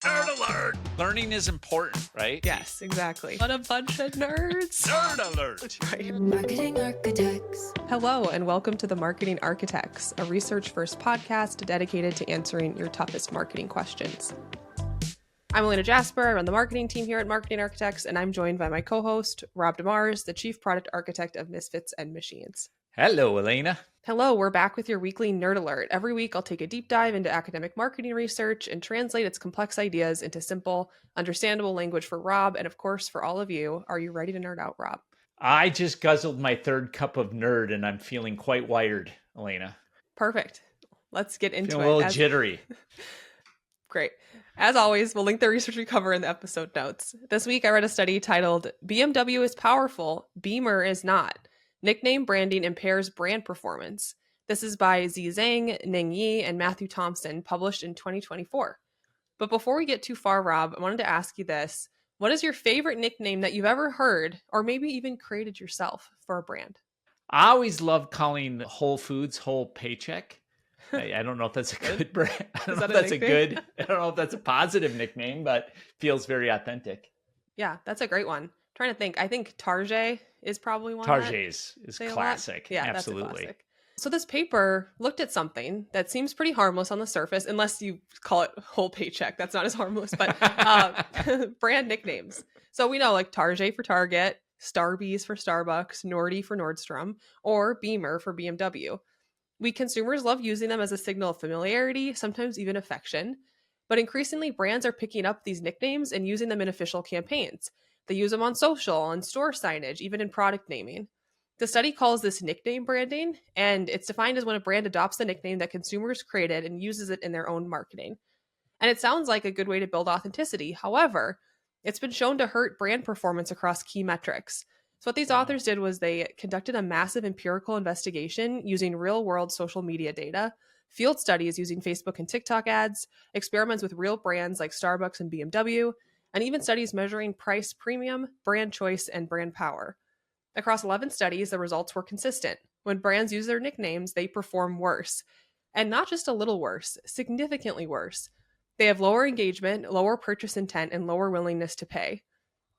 Nerd alert! Learning is important, right? Yes, exactly. What a bunch of nerds. Nerd alert! Right. Marketing Architects. Hello, and welcome to the Marketing Architects, a research-first podcast dedicated to answering your toughest marketing questions. I'm Elena Jasper. I run the marketing team here at Marketing Architects, and I'm joined by my co-host, Rob DeMars, the Chief Product Architect of Misfits and Machines. Hello, Elena. Hello, we're back with your weekly Nerd Alert. Every week, I'll take a deep dive into academic marketing research and translate its complex ideas into simple, understandable language for Rob, and of course, for all of you. Are you ready to nerd out, Rob? I just guzzled my third cup of nerd, and I'm feeling quite wired, Elena. Perfect. Let's get into Feeling it. a little jittery. Great. As always, we'll link the research we cover in the episode notes. This week, I read a study titled, BMW is powerful, Beamer is not. Nickname branding impairs brand performance. This is by Z Zhang, Ning Yi, and Matthew Thompson, published in 2024. But before we get too far, Rob, I wanted to ask you this. What is your favorite nickname that you've ever heard, or maybe even created yourself for a brand? I always love calling Whole Foods Whole Paycheck. I don't know if that's a good brand. I don't know if that's a positive nickname, but feels very authentic. Yeah, that's a great one. I'm trying to think. I think Target is probably one. Target is classic. Yeah, absolutely. That's a classic. So this paper looked at something that seems pretty harmless on the surface, unless you call it Whole Paycheck. That's not as harmless, but brand nicknames. So we know like Target for Target, Starbucks for Starbucks, Nordy for Nordstrom, or Beamer for BMW. We consumers love using them as a signal of familiarity, sometimes even affection. But increasingly, brands are picking up these nicknames and using them in official campaigns. They use them on social, on store signage, even in product naming. The study calls this nickname branding, and it's defined as when a brand adopts the nickname that consumers created and uses it in their own marketing. And it sounds like a good way to build authenticity. However, it's been shown to hurt brand performance across key metrics. So what these authors did was they conducted a massive empirical investigation using real-world social media data, field studies using Facebook and TikTok ads, experiments with real brands like Starbucks and BMW, and even studies measuring price premium, brand choice, and brand power. Across 11 studies, the results were consistent. When brands use their nicknames, they perform worse. And not just a little worse, significantly worse. They have lower engagement, lower purchase intent, and lower willingness to pay.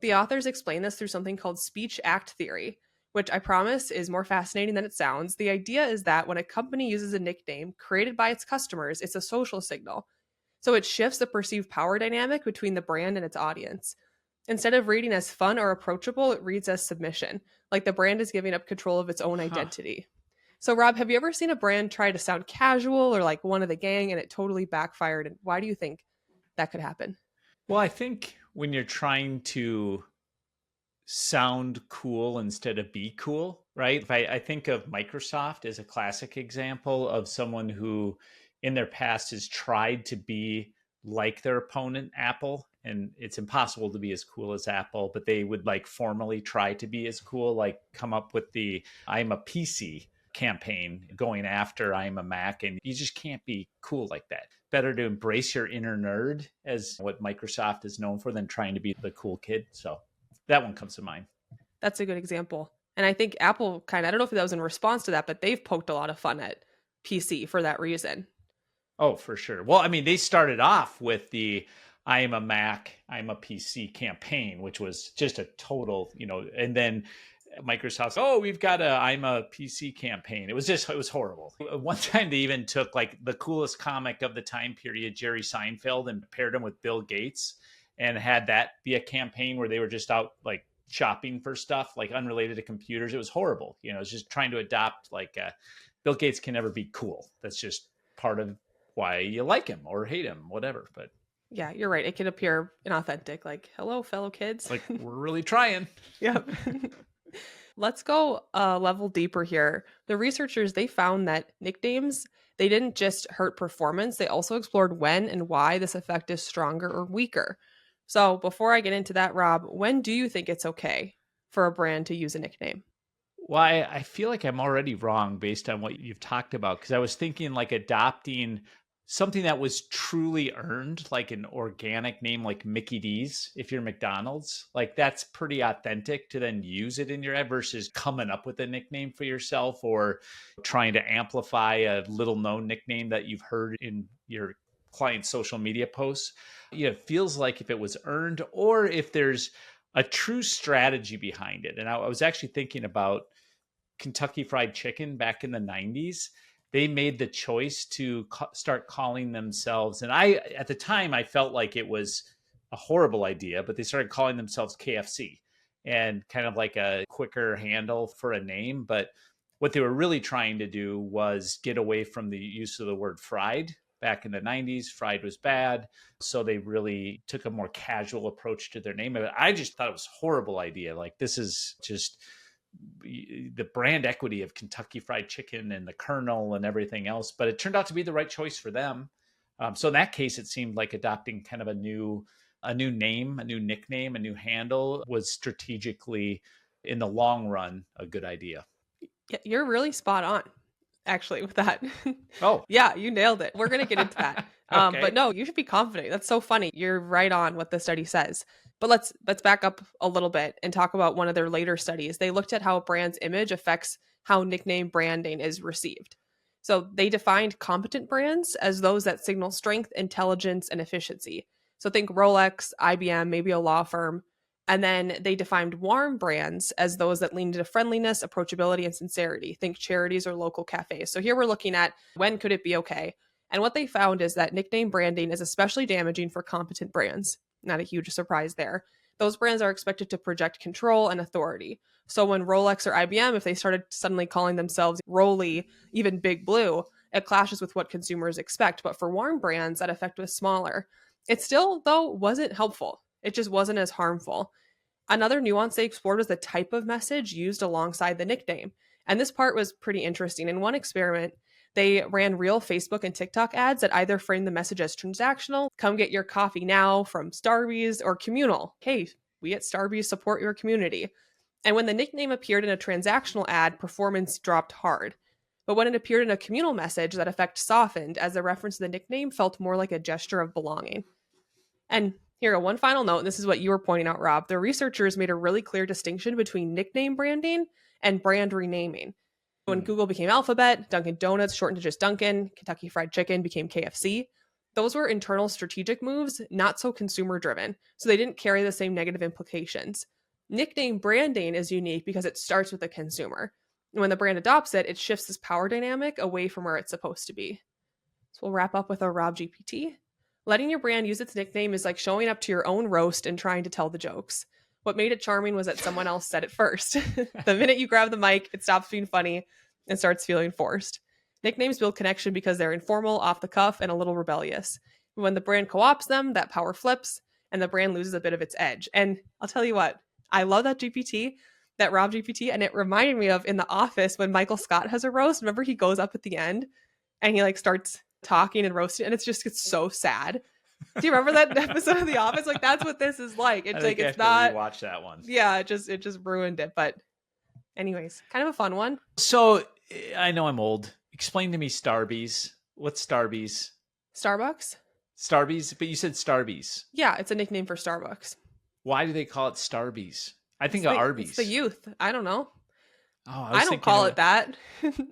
The authors explain this through something called speech act theory, which I promise is more fascinating than it sounds. The idea is that when a company uses a nickname created by its customers, it's a social signal. So it shifts the perceived power dynamic between the brand and its audience. Instead of reading as fun or approachable, it reads as submission, like the brand is giving up control of its own identity. So Rob, have you ever seen a brand try to sound casual or like one of the gang and it totally backfired? And why do you think that could happen? Well, I think when you're trying to sound cool instead of be cool, right? I think of Microsoft as a classic example of someone who in their past has tried to be like their opponent, Apple. And it's impossible to be as cool as Apple, but they would like formally try to be as cool, like come up with the I'm a PC campaign going after I'm a Mac. And you just can't be cool like that. Better to embrace your inner nerd as what Microsoft is known for than trying to be the cool kid. So that one comes to mind. That's a good example. And I think Apple I don't know if that was in response to that, but they've poked a lot of fun at PC for that reason. Oh, for sure. Well, I mean, they started off with the I am a Mac, I'm a PC campaign, which was just a total, and then Microsoft, we've got I'm a PC campaign. It was horrible. One time they even took like the coolest comic of the time period, Jerry Seinfeld, and paired him with Bill Gates and had that be a campaign where they were just out like shopping for stuff like unrelated to computers. It was horrible. It was just trying to adopt like Bill Gates can never be cool. That's just part of why you like him or hate him, whatever. But yeah, you're right. It can appear inauthentic, like, hello, fellow kids. Like, we're really trying. Yep. Let's go a level deeper here. The researchers, they found that nicknames, they didn't just hurt performance. They also explored when and why this effect is stronger or weaker. So before I get into that, Rob, when do you think it's okay for a brand to use a nickname? Well, I feel like I'm already wrong based on what you've talked about, because I was thinking like adopting something that was truly earned, like an organic name like Mickey D's, if you're McDonald's, like that's pretty authentic to then use it in your ad versus coming up with a nickname for yourself or trying to amplify a little known nickname that you've heard in your client social media posts. It feels like if it was earned or if there's a true strategy behind it. And I was actually thinking about Kentucky Fried Chicken back in the 90s. They made the choice to start calling themselves, and at the time, I felt like it was a horrible idea, but they started calling themselves KFC and kind of like a quicker handle for a name. But what they were really trying to do was get away from the use of the word fried. Back in the 90s, fried was bad. So they really took a more casual approach to their name. I just thought it was a horrible idea. Like, this is just the brand equity of Kentucky Fried Chicken and the Colonel and everything else. But it turned out to be the right choice for them. So in that case, it seemed like adopting kind of a new name, a new nickname, a new handle was strategically, in the long run, a good idea. Yeah, you're really spot on, actually, with that. Oh. Yeah, you nailed it. We're going to get into that. Okay. But no, you should be confident. That's so funny. You're right on what the study says. But let's back up a little bit and talk about one of their later studies. They looked at how a brand's image affects how nickname branding is received. So they defined competent brands as those that signal strength, intelligence, and efficiency. So think Rolex, IBM, maybe a law firm. And then they defined warm brands as those that lean into friendliness, approachability, and sincerity. Think charities or local cafes. So here we're looking at when could it be okay? And what they found is that nickname branding is especially damaging for competent brands. Not a huge surprise there. Those brands are expected to project control and authority. So when Rolex or IBM, if they started suddenly calling themselves Roly, even Big Blue, it clashes with what consumers expect. But for warm brands, that effect was smaller. It still, though, wasn't helpful. It just wasn't as harmful. Another nuance they explored was the type of message used alongside the nickname. And this part was pretty interesting. In one experiment, they ran real Facebook and TikTok ads that either framed the message as transactional, come get your coffee now from Starbucks, or communal. Hey, we at Starbucks support your community. And when the nickname appeared in a transactional ad, performance dropped hard. But when it appeared in a communal message, that effect softened as the reference to the nickname felt more like a gesture of belonging. And here, one final note, and this is what you were pointing out, Rob. The researchers made a really clear distinction between nickname branding and brand renaming. When Google became Alphabet, Dunkin' Donuts shortened to just Dunkin', Kentucky Fried Chicken became KFC. Those were internal strategic moves, not so consumer driven, so they didn't carry the same negative implications. Nickname branding is unique because it starts with the consumer. And when the brand adopts it, it shifts this power dynamic away from where it's supposed to be. So we'll wrap up with our Rob GPT. Letting your brand use its nickname is like showing up to your own roast and trying to tell the jokes. What made it charming was that someone else said it first. The minute you grab the mic, it stops being funny and starts feeling forced. Nicknames build connection because they're informal, off the cuff, and a little rebellious. When the brand co-opts them, that power flips and the brand loses a bit of its edge. And I'll tell you what, I love that GPT, that Rob GPT, and it reminded me of in The Office when Michael Scott has a roast. Remember, he goes up at the end and he starts talking and roasting, and it's so sad. Do you remember that episode of The Office? That's what this is like. It's like it's not. Watch that one. Yeah, it just ruined it. But anyways, kind of a fun one. So I know I'm old. Explain to me Starbucks. What's Starbucks? Starbucks. Starbucks, but you said Starbucks. Yeah, it's a nickname for Starbucks. Why do they call it Starbucks? I think of Arby's. It's the youth. I don't know. Oh, I don't call it that.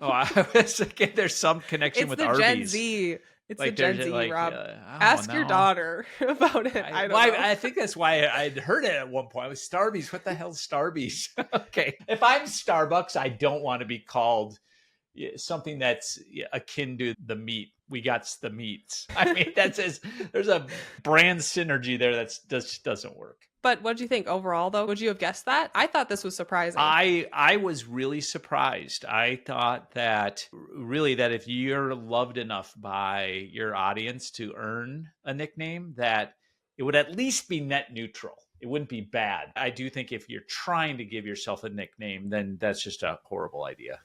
I was thinking there's some connection with Arby's. Gen Z. It's the Gen Z, Rob. Ask your daughter about it. I don't know. I think that's why I'd heard it at one point. I was Starbucks. What the hell is Starbucks? Okay. If I'm Starbucks, I don't want to be called something that's akin to the meat. We got the meats. I mean, there's a brand synergy there that just doesn't work. But what did you think overall, though? Would you have guessed that? I thought this was surprising. I was really surprised. I thought that if you're loved enough by your audience to earn a nickname, that it would at least be net neutral. It wouldn't be bad. I do think if you're trying to give yourself a nickname, then that's just a horrible idea.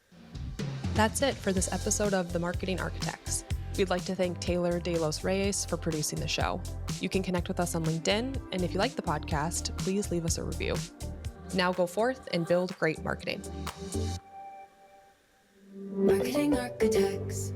That's it for this episode of The Marketing Architects. We'd like to thank Taylor De Los Reyes for producing the show. You can connect with us on LinkedIn, and if you like the podcast, please leave us a review. Now go forth and build great marketing. Marketing Architects.